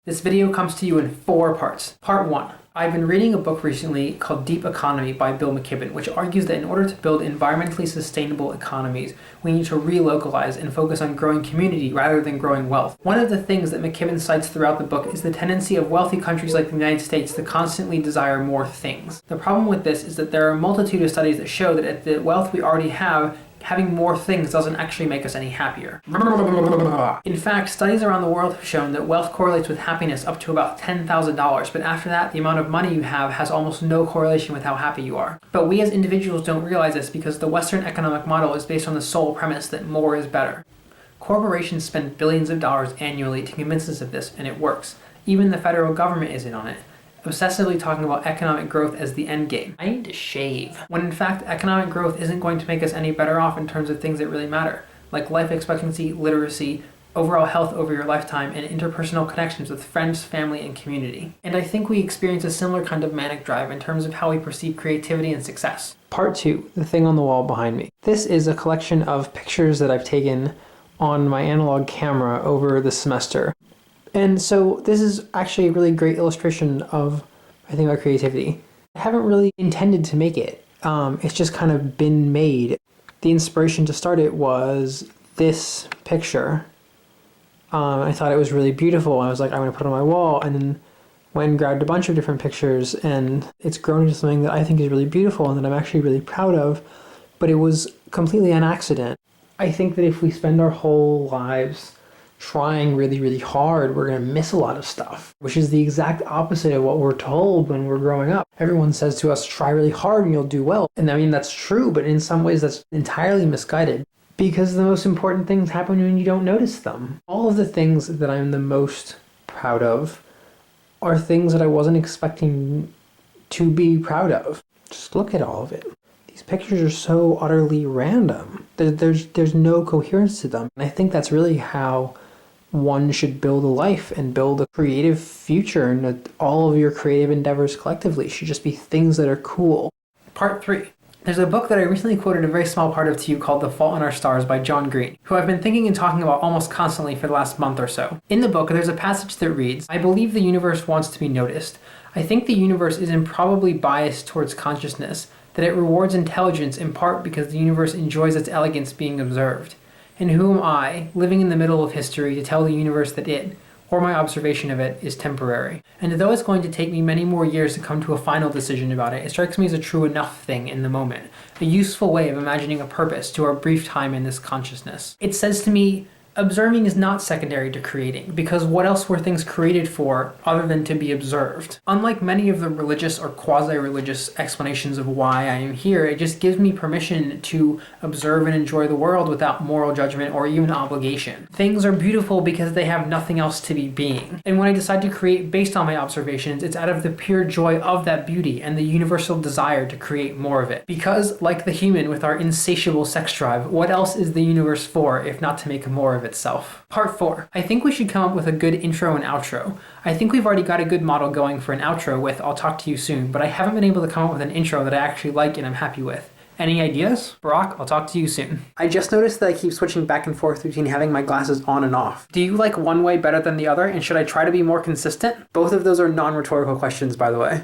This video comes to you in 4 parts. Part 1. I've been reading a book recently called Deep Economy by Bill McKibben, which argues that in order to build environmentally sustainable economies, we need to relocalize and focus on growing community rather than growing wealth. One of the things that McKibben cites throughout the book is the tendency of wealthy countries like the United States to constantly desire more things. The problem with this is that there are a multitude of studies that show that at the wealth we already have, having more things doesn't actually make us any happier. In fact, studies around the world have shown that wealth correlates with happiness up to about $10,000, but after that, the amount of money you have has almost no correlation with how happy you are. But we as individuals don't realize this because the Western economic model is based on the sole premise that more is better. Corporations spend billions of dollars annually to convince us of this, and it works. Even the federal government is in on it, obsessively talking about economic growth as the end game. I need to shave. When in fact, economic growth isn't going to make us any better off in terms of things that really matter, like life expectancy, literacy, overall health over your lifetime, and interpersonal connections with friends, family, and community. And I think we experience a similar kind of manic drive in terms of how we perceive creativity and success. Part 2, the thing on the wall behind me. This is a collection of pictures that I've taken on my analog camera over the semester. And so this is actually a really great illustration of, I think, about creativity. I haven't really intended to make it. It's just kind of been made. The inspiration to start it was this picture. I thought it was really beautiful. I was like, I'm going to put it on my wall. And then went and grabbed a bunch of different pictures, and it's grown into something that I think is really beautiful and that I'm actually really proud of. But it was completely an accident. I think that if we spend our whole lives trying really, really hard, we're going to miss a lot of stuff, which is the exact opposite of what we're told when we're growing up. Everyone says to us, try really hard and you'll do well. And I mean, that's true, but in some ways that's entirely misguided because the most important things happen when you don't notice them. All of the things that I'm the most proud of are things that I wasn't expecting to be proud of. Just look at all of it. These pictures are so utterly random. There's no coherence to them. And I think that's really how one should build a life and build a creative future, and that all of your creative endeavors collectively should just be things that are cool. Part 3. There's a book that I recently quoted a very small part of to you called The Fault in Our Stars by John Green, who I've been thinking and talking about almost constantly for the last month or so. In the book, there's a passage that reads, I believe the universe wants to be noticed. I think the universe is improbably biased towards consciousness, that it rewards intelligence in part because the universe enjoys its elegance being observed. And who am I, living in the middle of history, to tell the universe that it, or my observation of it, is temporary? And though it's going to take me many more years to come to a final decision about it, it strikes me as a true enough thing in the moment, a useful way of imagining a purpose to our brief time in this consciousness. It says to me, observing is not secondary to creating, because what else were things created for other than to be observed? Unlike many of the religious or quasi-religious explanations of why I am here, it just gives me permission to observe and enjoy the world without moral judgment or even obligation. Things are beautiful because they have nothing else to be being. And when I decide to create based on my observations, it's out of the pure joy of that beauty and the universal desire to create more of it. Because, like the human with our insatiable sex drive, what else is the universe for if not to make more of itself? Part 4. I think we should come up with a good intro and outro. I think we've already got a good model going for an outro with I'll talk to you soon, but I haven't been able to come up with an intro that I actually like and I'm happy with. Any ideas? Barack, I'll talk to you soon. I just noticed that I keep switching back and forth between having my glasses on and off. Do you like one way better than the other, and should I try to be more consistent? Both of those are non-rhetorical questions, by the way.